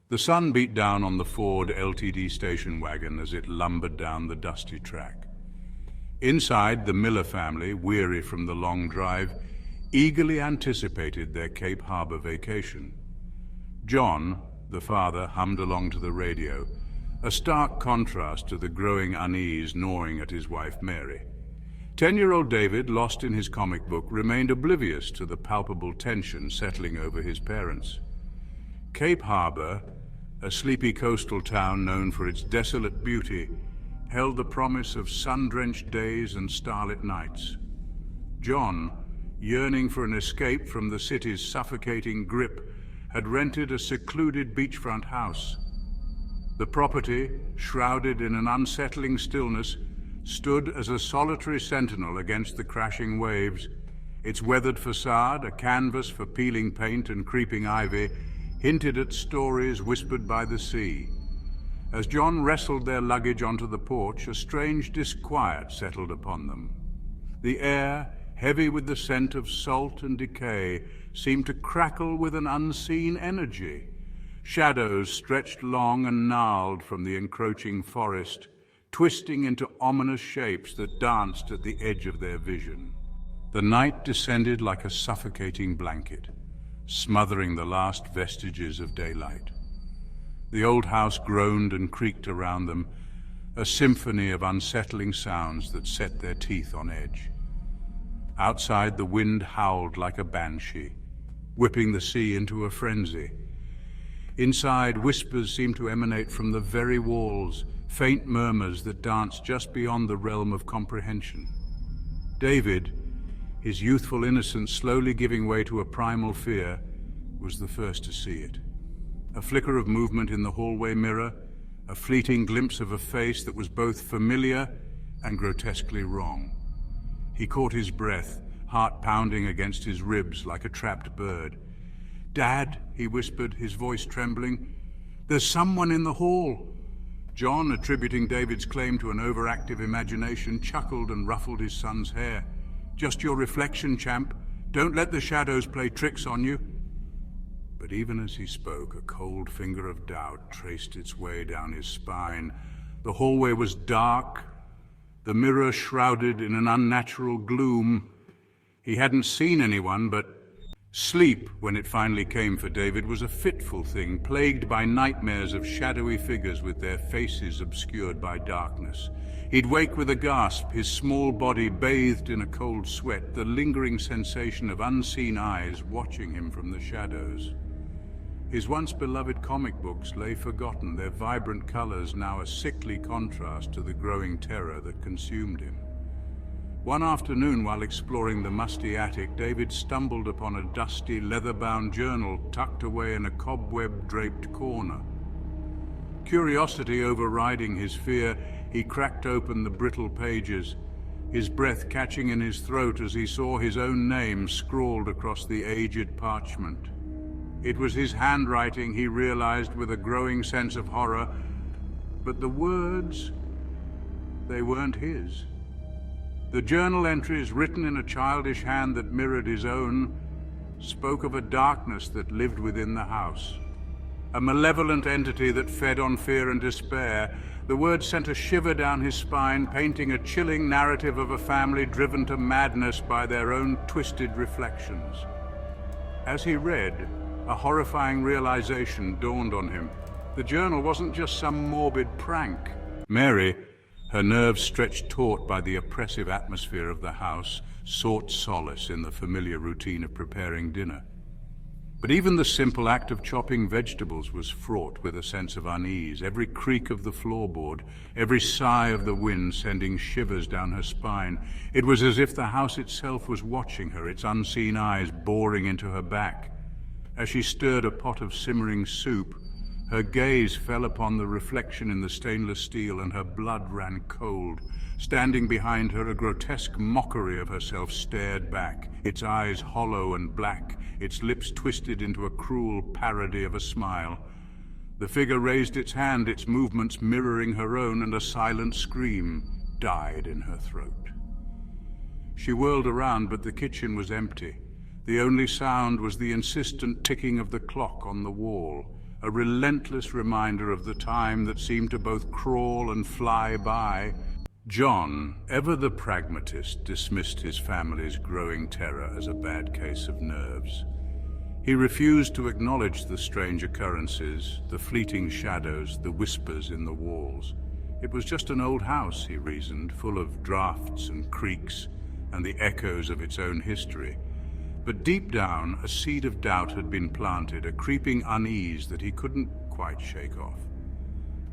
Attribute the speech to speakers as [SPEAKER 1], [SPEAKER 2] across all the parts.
[SPEAKER 1] The sun beat down on the Ford Ltd station wagon as it lumbered down the dusty track. Inside, the Miller family, weary from the long drive, eagerly anticipated their Cape Harbor vacation. John, the father, hummed along to the radio, a stark contrast to the growing unease gnawing at his wife Mary. 10-year-old David, lost in his comic book, remained oblivious to the palpable tension settling over his parents. Cape Harbor, a sleepy coastal town known for its desolate beauty, held the promise of sun-drenched days and starlit nights. John, yearning for an escape from the city's suffocating grip, had rented a secluded beachfront house. The property, shrouded in an unsettling stillness, stood as a solitary sentinel against the crashing waves. Its weathered facade, a canvas for peeling paint and creeping ivy, hinted at stories whispered by the sea. As John wrestled their luggage onto the porch, a strange disquiet settled upon them. The air, heavy with the scent of salt and decay, seemed to crackle with an unseen energy. Shadows stretched long and gnarled from the encroaching forest, twisting into ominous shapes that danced at the edge of their vision. The night descended like a suffocating blanket, smothering the last vestiges of daylight. The old house groaned and creaked around them, a symphony of unsettling sounds that set their teeth on edge. Outside, the wind howled like a banshee, whipping the sea into a frenzy. Inside, whispers seemed to emanate from the very walls, faint murmurs that danced just beyond the realm of comprehension. David, his youthful innocence slowly giving way to a primal fear, was the first to see it. A flicker of movement in the hallway mirror, a fleeting glimpse of a face that was both familiar and grotesquely wrong. He caught his breath, heart pounding against his ribs like a trapped bird. "Dad," he whispered, his voice trembling, "there's someone in the hall." John, attributing David's claim to an overactive imagination, chuckled and ruffled his son's hair. "Just your reflection, champ. Don't let the shadows play tricks on you." But even as he spoke, a cold finger of doubt traced its way down his spine. The hallway was dark, the mirror shrouded in an unnatural gloom. He hadn't seen anyone, but sleep, when it finally came for David, was a fitful thing, plagued by nightmares of shadowy figures with their faces obscured by darkness. He'd wake with a gasp, his small body bathed in a cold sweat, the lingering sensation of unseen eyes watching him from the shadows. His once beloved comic books lay forgotten, their vibrant colors now a sickly contrast to the growing terror that consumed him. One afternoon, while exploring the musty attic, David stumbled upon a dusty, leather-bound journal tucked away in a cobweb-draped corner. Curiosity overriding his fear, he cracked open the brittle pages, his breath catching in his throat as he saw his own name scrawled across the aged parchment. It was his handwriting, he realized with a growing sense of horror, but the words, they weren't his. The journal entries, written in a childish hand that mirrored his own, spoke of a darkness that lived within the house, a malevolent entity that fed on fear and despair. The words sent a shiver down his spine, painting a chilling narrative of a family driven to madness by their own twisted reflections. As he read, a horrifying realization dawned on him. The journal wasn't just some morbid prank. Mary, her nerves stretched taut by the oppressive atmosphere of the house, sought solace in the familiar routine of preparing dinner. But even the simple act of chopping vegetables was fraught with a sense of unease, every creak of the floorboard, every sigh of the wind sending shivers down her spine. It was as if the house itself was watching her, its unseen eyes boring into her back. As she stirred a pot of simmering soup, her gaze fell upon the reflection in the stainless steel and her blood ran cold. Standing behind her, a grotesque mockery of herself stared back, its eyes hollow and black, its lips twisted into a cruel parody of a smile. The figure raised its hand, its movements mirroring her own, and a silent scream died in her throat. She whirled around, but the kitchen was empty. The only sound was the insistent ticking of the clock on the wall, a relentless reminder of the time that seemed to both crawl and fly by. John, ever the pragmatist, dismissed his family's growing terror as a bad case of nerves. He refused to acknowledge the strange occurrences, the fleeting shadows, the whispers in the walls. It was just an old house, he reasoned, full of drafts and creaks and the echoes of its own history. But deep down, a seed of doubt had been planted, a creeping unease that he couldn't quite shake off.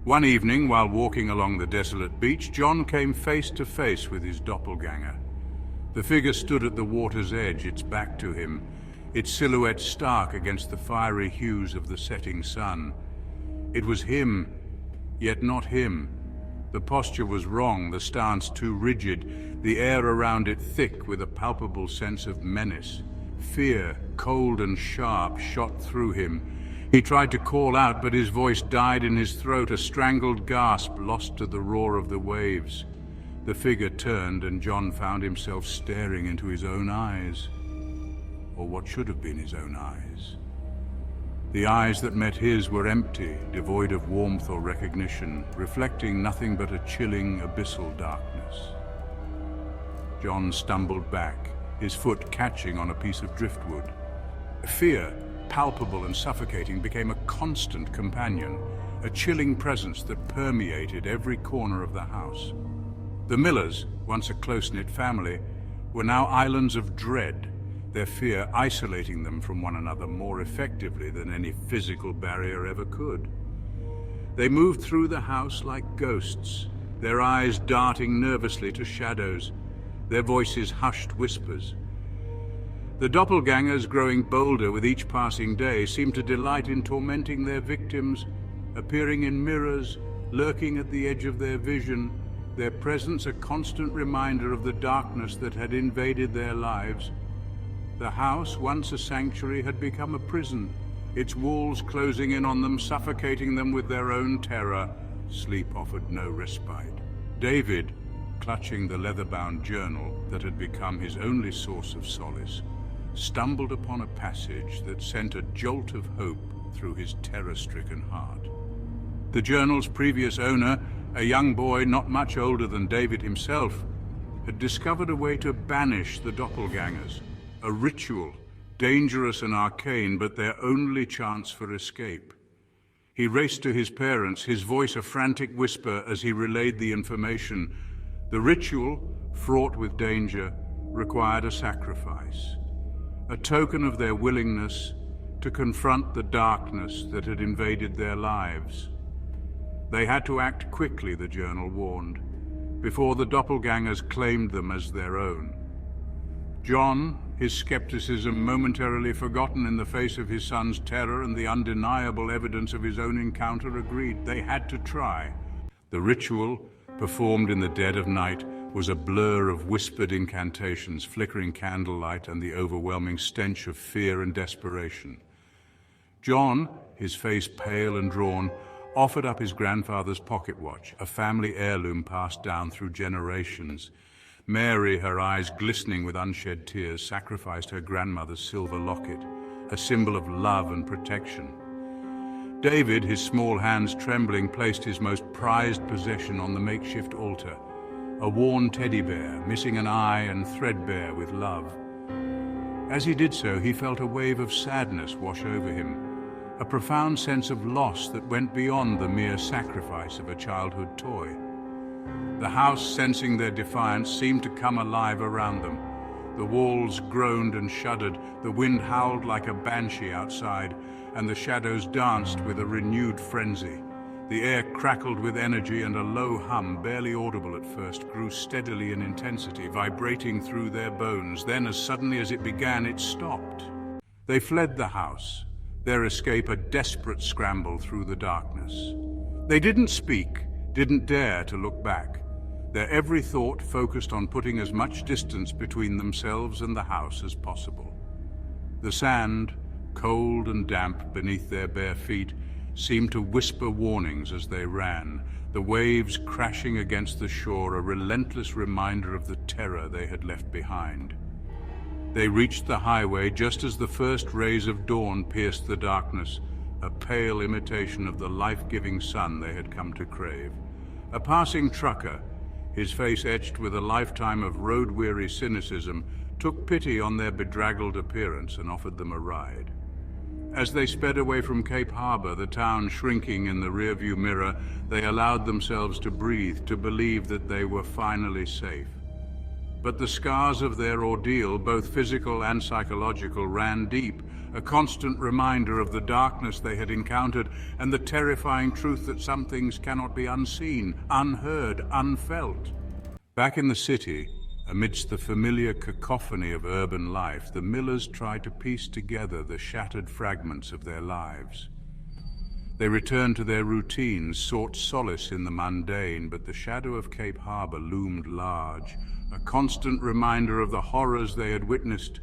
[SPEAKER 1] One evening, while walking along the desolate beach, John came face to face with his doppelganger. The figure stood at the water's edge, its back to him, its silhouette stark against the fiery hues of the setting sun. It was him, yet not him. The posture was wrong, the stance too rigid, the air around it thick with a palpable sense of menace. Fear, cold and sharp, shot through him. He tried to call out, but his voice died in his throat, a strangled gasp lost to the roar of the waves. The figure turned, and John found himself staring into his own eyes, or what should have been his own eyes. The eyes that met his were empty, devoid of warmth or recognition, reflecting nothing but a chilling, abyssal darkness. John stumbled back, his foot catching on a piece of driftwood. Fear, palpable and suffocating, became a constant companion, a chilling presence that permeated every corner of the house. The Millers, once a close-knit family, were now islands of dread, their fear isolating them from one another more effectively than any physical barrier ever could. They moved through the house like ghosts, their eyes darting nervously to shadows, their voices hushed whispers. The doppelgangers, growing bolder with each passing day, seemed to delight in tormenting their victims, appearing in mirrors, lurking at the edge of their vision, their presence a constant reminder of the darkness that had invaded their lives. The house, once a sanctuary, had become a prison, its walls closing in on them, suffocating them with their own terror. Sleep offered no respite. David, clutching the leather-bound journal that had become his only source of solace, stumbled upon a passage that sent a jolt of hope through his terror-stricken heart. The journal's previous owner, a young boy not much older than David himself, had discovered a way to banish the doppelgangers, a ritual, dangerous and arcane, but their only chance for escape. He raced to his parents, his voice a frantic whisper as he relayed the information. The ritual, fraught with danger, required a sacrifice, a token of their willingness to confront the darkness that had invaded their lives. They had to act quickly, the journal warned, before the doppelgangers claimed them as their own. John, his skepticism momentarily forgotten in the face of his son's terror and the undeniable evidence of his own encounter, agreed they had to try. The ritual, performed in the dead of night, was a blur of whispered incantations, flickering candlelight, and the overwhelming stench of fear and desperation. John, his face pale and drawn, offered up his grandfather's pocket watch, a family heirloom passed down through generations. Mary, her eyes glistening with unshed tears, sacrificed her grandmother's silver locket, a symbol of love and protection. David, his small hands trembling, placed his most prized possession on the makeshift altar, a worn teddy bear, missing an eye and threadbare with love. As he did so, he felt a wave of sadness wash over him, a profound sense of loss that went beyond the mere sacrifice of a childhood toy. The house, sensing their defiance, seemed to come alive around them. The walls groaned and shuddered, the wind howled like a banshee outside, and the shadows danced with a renewed frenzy. The air crackled with energy, and a low hum, barely audible at first, grew steadily in intensity, vibrating through their bones. Then, as suddenly as it began, it stopped. They fled the house, their escape a desperate scramble through the darkness. They didn't speak, didn't dare to look back. Their every thought focused on putting as much distance between themselves and the house as possible. The sand, cold and damp beneath their bare feet, seemed to whisper warnings as they ran, the waves crashing against the shore, a relentless reminder of the terror they had left behind. They reached the highway just as the first rays of dawn pierced the darkness, a pale imitation of the life-giving sun they had come to crave. A passing trucker, his face etched with a lifetime of road-weary cynicism, took pity on their bedraggled appearance and offered them a ride. As they sped away from Cape Harbor, the town shrinking in the rearview mirror, they allowed themselves to breathe, to believe that they were finally safe. But the scars of their ordeal, both physical and psychological, ran deep, a constant reminder of the darkness they had encountered and the terrifying truth that some things cannot be unseen, unheard, unfelt. Back in the city, amidst the familiar cacophony of urban life, the Millers tried to piece together the shattered fragments of their lives. They returned to their routines, sought solace in the mundane, but the shadow of Cape Harbor loomed large, a constant reminder of the horrors they had witnessed.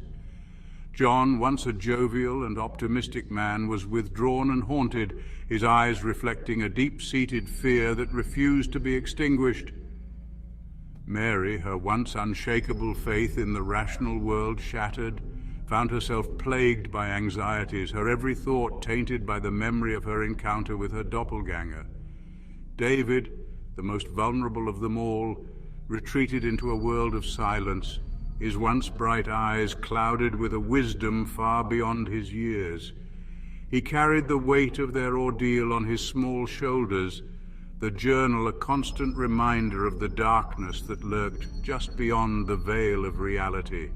[SPEAKER 1] John, once a jovial and optimistic man, was withdrawn and haunted, his eyes reflecting a deep-seated fear that refused to be extinguished. Mary, her once unshakable faith in the rational world shattered, found herself plagued by anxieties, her every thought tainted by the memory of her encounter with her doppelganger. David, the most vulnerable of them all, retreated into a world of silence, his once bright eyes clouded with a wisdom far beyond his years. He carried the weight of their ordeal on his small shoulders, the journal a constant reminder of the darkness that lurked just beyond the veil of reality.